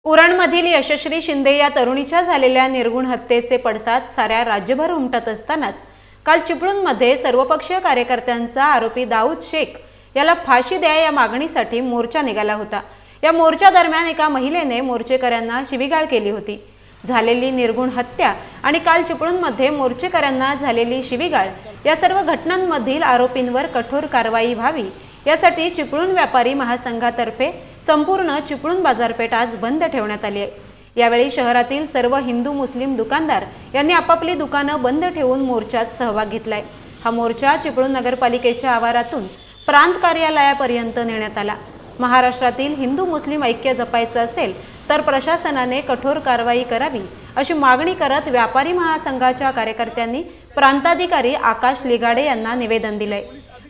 उरणमधील यशश्री शिंदे या तरुणीच्या झालेल्या निर्गुण हत्येचे पडसाद साऱ्या राज्यभर उमटत असतानाच काल चिपळूणमध्ये सर्वपक्षीय कार्यकर्त्यांचा आरोपी दाऊद शेख याला फाशी द्या या मागणीसाठी मोर्चा निघाला होता। या मोर्चा दरम्यान एका महिलेने मोर्चेकऱ्यांना शिवीगाळ केली होती। झालेली निर्गुण हत्या आणि काल चिपळूणमध्ये मोर्चेकऱ्यांना झालेली शिवीगाळ या सर्व घटनांमधील आरोपींवर कठोर कारवाई व्हावी यासाठी चिपळूण व्यापारी महासंघातर्फे संपूर्ण चिपळूण बाजारपेठ आज बंद ठेवण्यात आली आहे। यावेळी शहरातील सर्व हिंदू मुस्लिम दुकानदार यांनी आपापली दुकानं बंद ठेवून मोर्चात सहभाग घेतलाय। हा मोर्चा चिपळूण नगरपालिकेच्या आवारातून प्रांत कार्यालयापर्यंत नेण्यात आला। महाराष्ट्रातील हिंदू मुस्लिम ऐक्य जपायचं असेल तर प्रशासनाने कठोर कारवाई करावी अशी मागणी करत व्यापारी महासंघाच्या कार्यकर्त्यांनी प्रांताधिकारी आकाश लिगाडे यांना निवेदन दिले।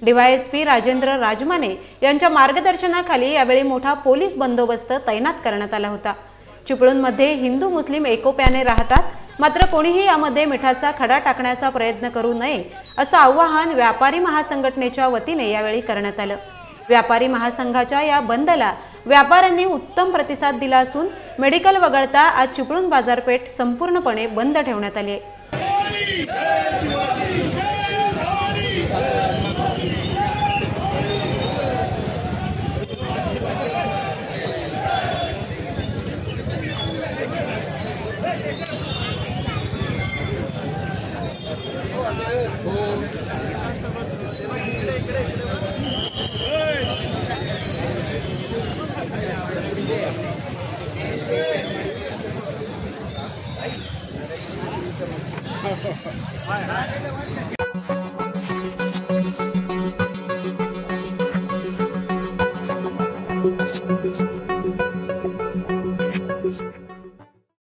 डीवायएसपी राजेंद्र राजमाने यांच्या मार्गदर्शनाखाली यावेळी मोठा पोलीस बंदोबस्त तैनात करण्यात आला होता। चिपळूणमध्ये हिंदू मुस्लिम एकोप्याने राहतात, मात्र कोणीही यामध्ये मिठाचा खडा टाकण्याचा प्रयत्न करू नये असं आवाहन व्यापारी महासंघटनेच्या वतीने यावेळी करण्यात आलं। व्यापारी महासंघाच्या या बंदला व्यापाऱ्यांनी उत्तम प्रतिसाद दिला असून मेडिकल वगळता आज चिपळूण बाजारपेठ संपूर्णपणे बंद ठेवण्यात आली आहे। हाय हाय